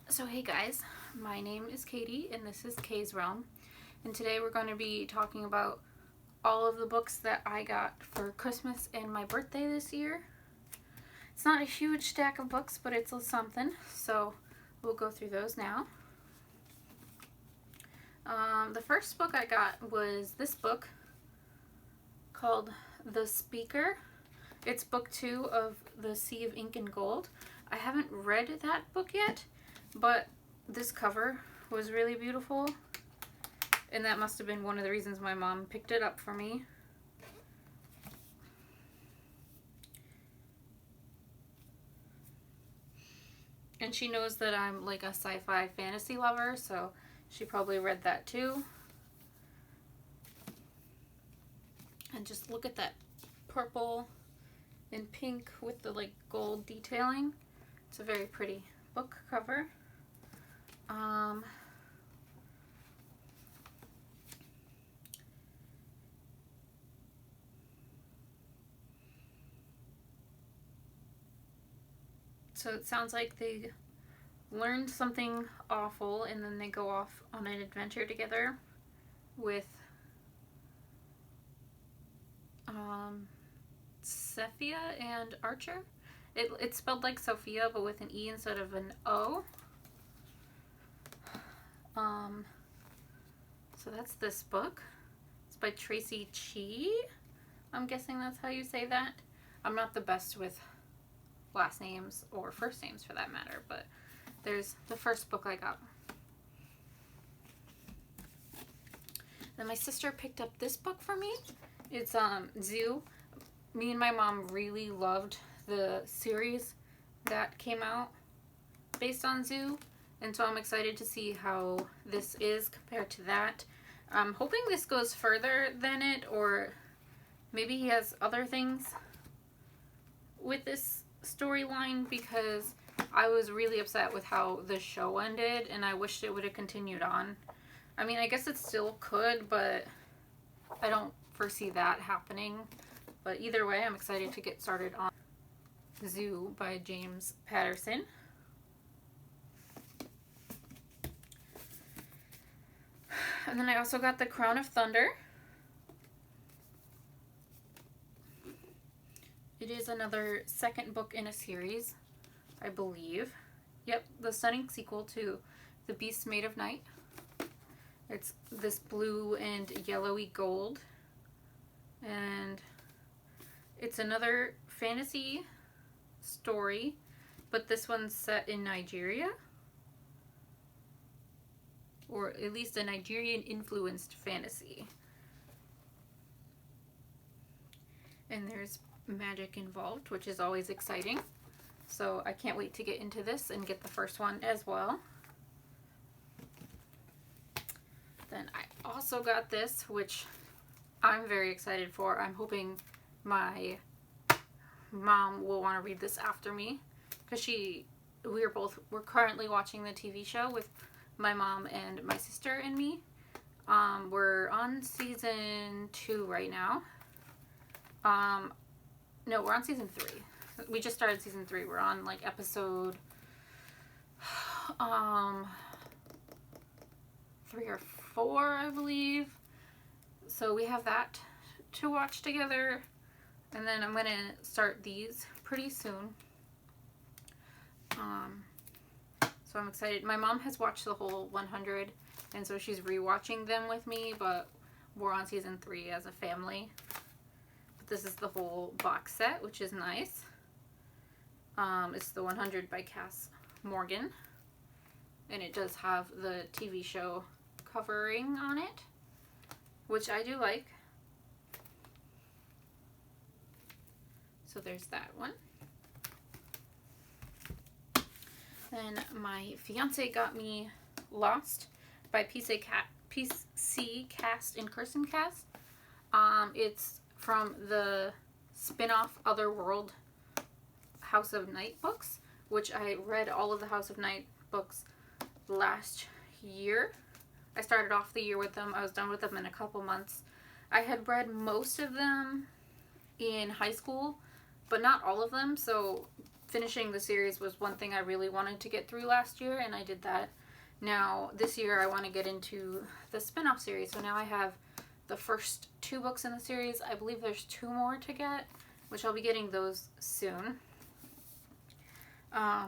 So hey guys, my name is Katie and this is Kay's Realm, and today we're going to be talking about all of the books that I got for Christmas and my birthday this year. It's not a huge stack of books, but it's something, so we'll go through those now. The first book I got was this book called The Speaker. It's book 2 of The Sea of Ink and Gold. I haven't read that book yet, but this cover was really beautiful, and that must have been one of the reasons my mom picked it up for me. And she knows that I'm like a sci-fi fantasy lover, so she probably read that too. And just look at that purple and pink with the like gold detailing. It's a very pretty book cover. So it sounds like they learned something awful and then they go off on an adventure together with Sophia and Archer. It's spelled like Sophia but with an E instead of an O. So that's this book. It's by Tracy Chee. I'm guessing that's how you say that. I'm not the best with last names or first names for that matter, but there's the first book I got. Then my sister picked up this book for me. It's Zoo. Me and my mom really loved the series that came out based on Zoo, and so I'm excited to see how this is compared to that. I'm hoping this goes further than it, or maybe he has other things with this storyline, because I was really upset with how the show ended and I wished it would have continued on. I mean, I guess it still could, but I don't foresee that happening. But either way, I'm excited to get started on Zoo by James Patterson. And then I also got The Crown of Thunder. It is another second book in a series, I believe. Yep, the stunning sequel to The Beast Made of Night. It's this blue and yellowy gold. And it's another fantasy story, but this one's set in Nigeria. Or at least a Nigerian-influenced fantasy. And there's magic involved, which is always exciting. So I can't wait to get into this and get the first one as well. Then I also got this, which I'm very excited for. I'm hoping my mom will want to read this after me, because we're currently watching the TV show with my mom and my sister and me. We're on season 2 right now. No, we're on season 3. We just started season 3. We're on like episode 3 or 4, I believe. So we have that to watch together, and then I'm gonna start these pretty soon. So I'm excited. My mom has watched the whole 100, and so she's rewatching them with me, but we're on season 3 as a family. But this is the whole box set, which is nice. It's the 100 by Cass Morgan, and it does have the TV show covering on it, which I do like. So there's that one. Then my fiance got me Lost by PC Cast and Kirsten Cast. It's from the spin-off Otherworld House of Night books, which I read all of the House of Night books last year. I started off the year with them. I was done with them in a couple months. I had read most of them in high school, but not all of them, so finishing the series was one thing I really wanted to get through last year, and I did that. Now, this year I want to get into the spin-off series. So now I have the first 2 books in the series. I believe there's 2 more to get, which I'll be getting those soon. I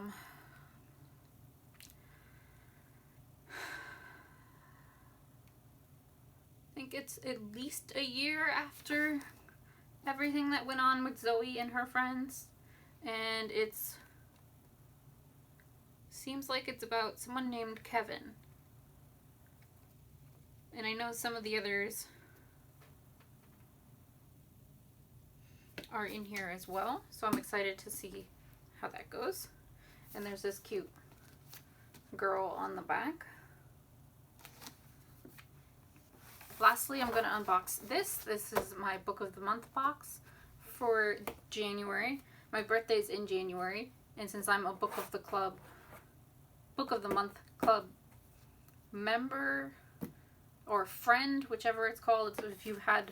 think it's at least a year after everything that went on with Zoe and her friends, and it's seems like it's about someone named Kevin, and I know some of the others are in here as well, so I'm excited to see how that goes. And there's this cute girl on the back. Lastly, I'm going to unbox this. This is my Book of the Month box for January. My birthday's in January, and since I'm a Book of the Month Club member or friend, whichever it's called, it's if you've had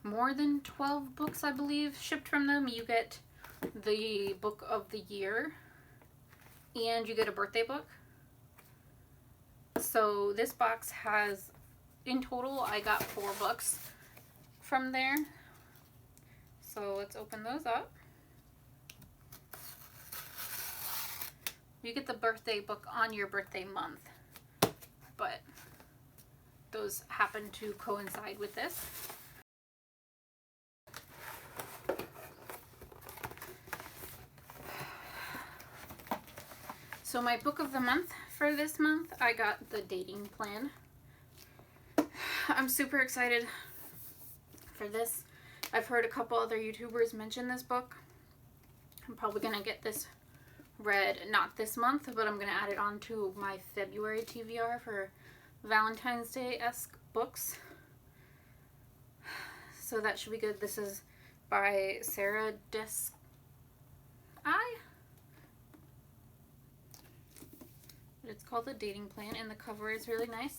more than 12 books, I believe, shipped from them, you get the Book of the Year, and you get a birthday book. So this box has, in total, I got 4 books from there. So let's open those up. You get the birthday book on your birthday month, but those happen to coincide with this. So my Book of the Month for this month, I got The Dating Plan. I'm super excited for this. I've heard a couple other YouTubers mention this book. I'm probably going to get this read, not this month, but I'm going to add it on to my February TBR for Valentine's Day-esque books. So that should be good. This is by Sarah Desai. It's called The Dating Plan, and the cover is really nice.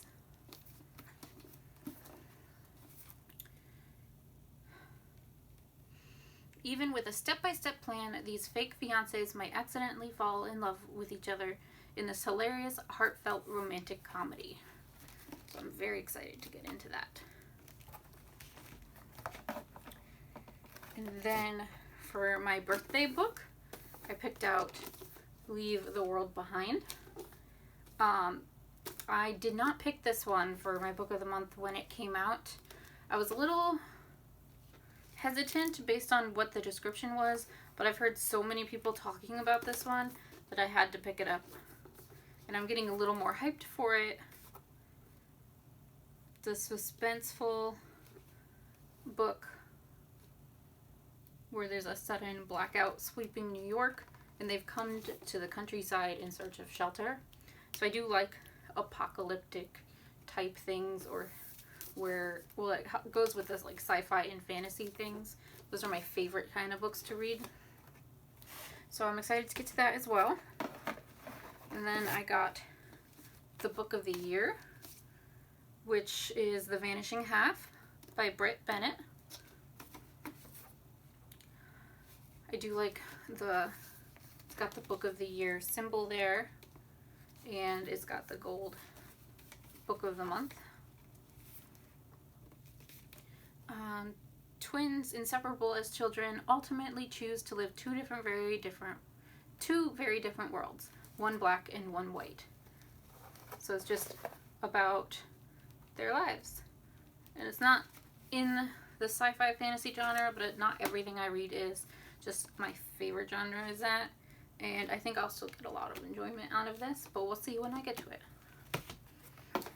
Even with a step-by-step plan, these fake fiancés might accidentally fall in love with each other in this hilarious, heartfelt, romantic comedy. So I'm very excited to get into that. And then for my birthday book, I picked out Leave the World Behind. I did not pick this one for my Book of the Month when it came out. I was a little hesitant based on what the description was, but I've heard so many people talking about this one that I had to pick it up. And I'm getting a little more hyped for it. It's a suspenseful book where there's a sudden blackout sweeping New York, and they've come to the countryside in search of shelter. So I do like apocalyptic type things, or where, well, it goes with this like sci-fi and fantasy things. Those are my favorite kind of books to read. So I'm excited to get to that as well. And then I got the Book of the Year, which is The Vanishing Half by Britt Bennett. I do like it's got the Book of the Year symbol there, and it's got the gold Book of the Month. Twins, inseparable as children, ultimately choose to live two very different worlds, one black and one white. So it's just about their lives. And it's not in the sci-fi fantasy genre, but not everything I read is. Just my favorite genre is that. And I think I'll still get a lot of enjoyment out of this, but we'll see when I get to it.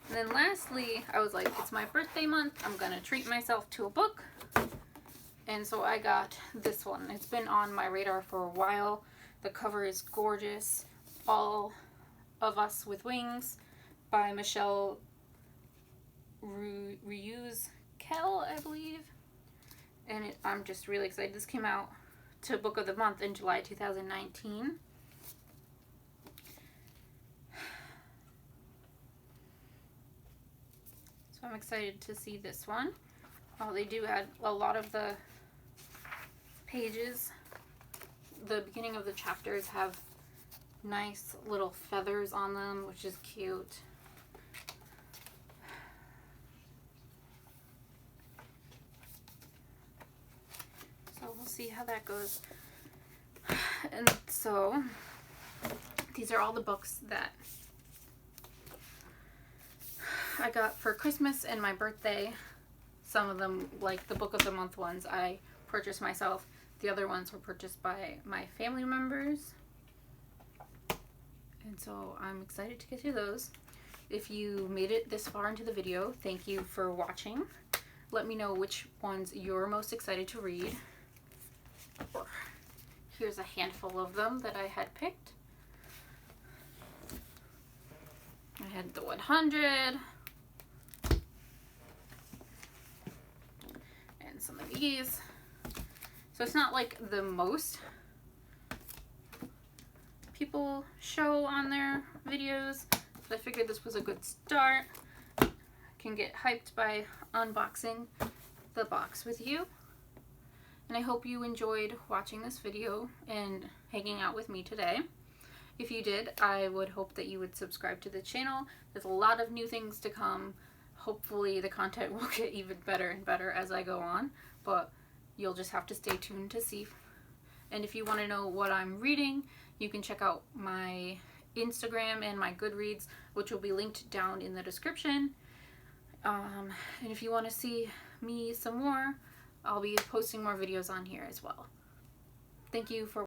And then lastly, I was like, it's my birthday month. I'm going to treat myself to a book. And so I got this one. It's been on my radar for a while. The cover is gorgeous. All of Us with Wings by Michelle Reuse Kell, I believe. And I'm just really excited. This came out to Book of the Month in July 2019. So I'm excited to see this one. Oh, they do add a lot of the pages the beginning of the chapters have nice little feathers on them, which is cute. So we'll see how that goes. And so these are all the books that I got for Christmas and my birthday. Some of them, like the Book of the Month ones, I purchased myself. The other ones were purchased by my family members. And so I'm excited to get through those. If you made it this far into the video, thank you for watching. Let me know which ones you're most excited to read. Here's a handful of them that I had picked. I had the 100. And some of these. So it's not like the most people show on their videos, but I figured this was a good start. I can get hyped by unboxing the box with you. And I hope you enjoyed watching this video and hanging out with me today. If you did, I would hope that you would subscribe to the channel. There's a lot of new things to come. Hopefully the content will get even better and better as I go on, but you'll just have to stay tuned to see. And if you want to know what I'm reading, you can check out my Instagram and my Goodreads, which will be linked down in the description. And if you want to see me some more, I'll be posting more videos on here as well. Thank you for